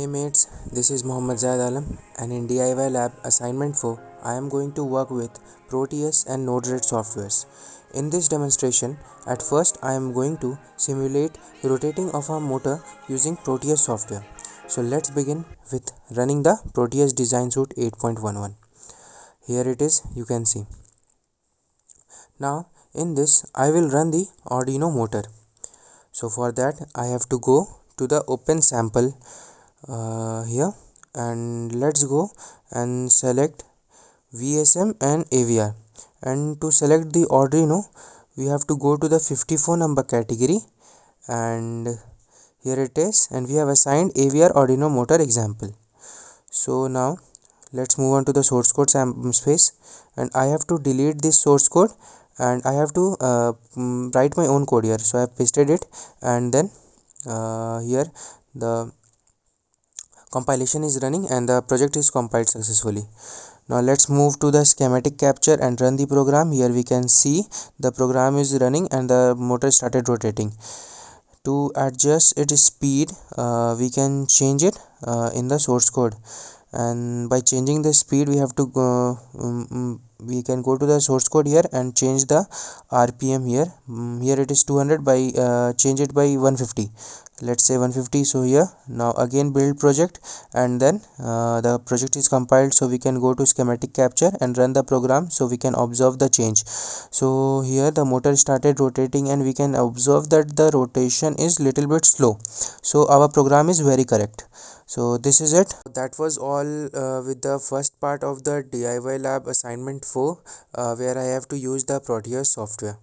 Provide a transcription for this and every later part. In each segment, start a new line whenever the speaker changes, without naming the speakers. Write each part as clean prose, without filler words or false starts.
Hey mates, this is Mohammad Zaid Alam, and in DIY Lab Assignment 4, I am going to work with Proteus and Node-RED softwares. In this demonstration, at first I am going to simulate rotating of a motor using Proteus software. So let's begin with running the Proteus Design Suite 8.11. Here it is, you can see. Now in this, I will run the Arduino motor. So for that, I have to go to the open sample here, and let's go and select VSM and AVR. And to select the Arduino, we have to go to the 54 number category, and here it is, and we have assigned AVR Arduino motor example. So now let's move on to the source code space, and I have to delete this source code, and I have to write my own code here. So I have pasted it, and then here the compilation is running and the project is compiled successfully. Now let's move to the schematic capture and run the program. Here we can see the program is running and the motor started rotating. To adjust its speed, we can change it in the source code, and by changing the speed we have to go we can go to the source code here and change the RPM here. Here it is 200, by change it by 150, let's say 150. So here now again build project, and then the project is compiled, so we can go to schematic capture and run the program, so we can observe the change. So here the motor started rotating, and we can observe that the rotation is little bit slow, so our program is very correct. So this is it. That was all with the first part of the DIY lab assignment 4, where I have to use the Proteus software.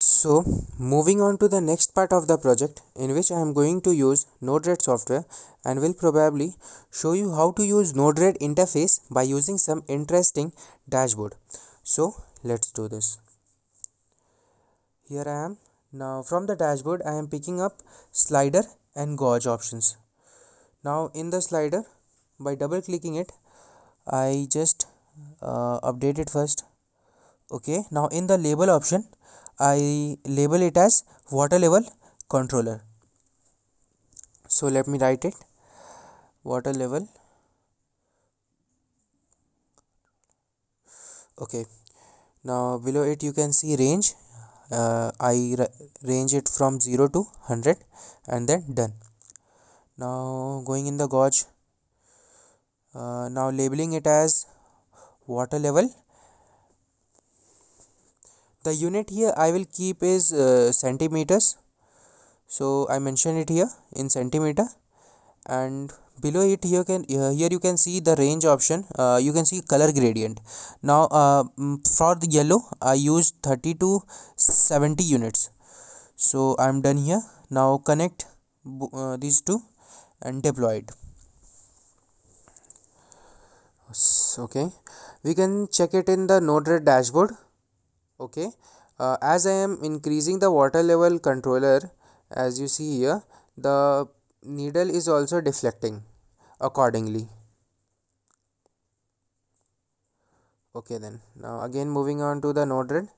So moving on to the next part of the project, in which I am going to use Node-RED software, and will probably show you how to use Node-RED interface by using some interesting dashboard. So let's do this. Here I am. Now from the dashboard I am picking up slider and gauge options. Now in the slider, by double clicking it, I just update it first. Okay, now in the label option, I label it as water level controller. So let me write it, water level. Okay, now below it you can see range. I range it from 0 to 100, and then done. Now going in the gauge, now labeling it as water level. The unit here I will keep is centimeters, so I mention it here in centimeter. And below it here you can see the range option. You can see color gradient. Now for the yellow I use 30 to 70 units. So I'm done here. Now connect these two and deploy it. Okay, we can check it in the Node-RED dashboard. Okay, as I am increasing the water level controller, as you see here, the needle is also deflecting accordingly. Okay, then now again moving on to the Node-RED,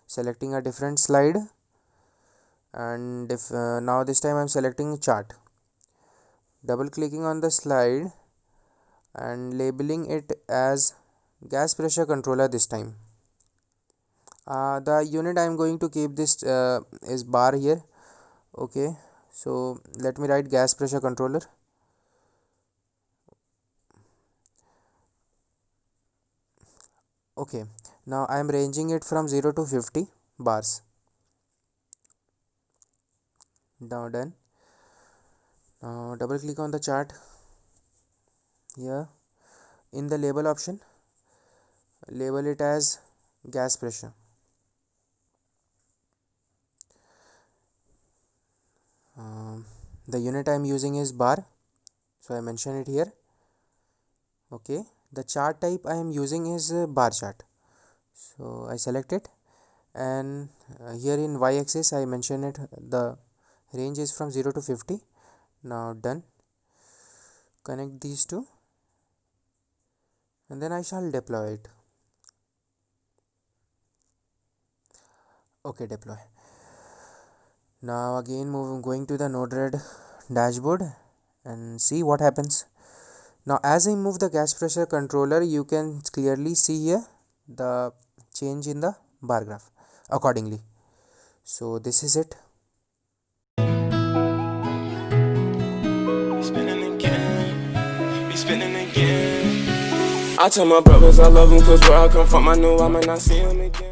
selecting a different slide, and if now this time I'm selecting chart, double clicking on the slide and labeling it as gas pressure controller this time. The unit I'm going to keep this is bar here. Okay, so let me write gas pressure controller. Okay, now I am ranging it from 0 to 50 bars. Now done. Now double click on the chart. Here in the label option, label it as gas pressure. The unit I am using is bar, so I mention it here. Okay, the chart type I am using is bar chart, so I select it, and here in y-axis I mention it, the range is from 0 to 50. Now done. Connect these two, and then I shall deploy it. Okay, deploy. Now again going to the Node-RED dashboard, and see what happens. Now as I move the gas pressure controller, you can clearly see here the change in the bar graph accordingly. So this is it.
Spinning again, be spinning again. I tell my brothers I love them, cause where I come from I know I might not see them again.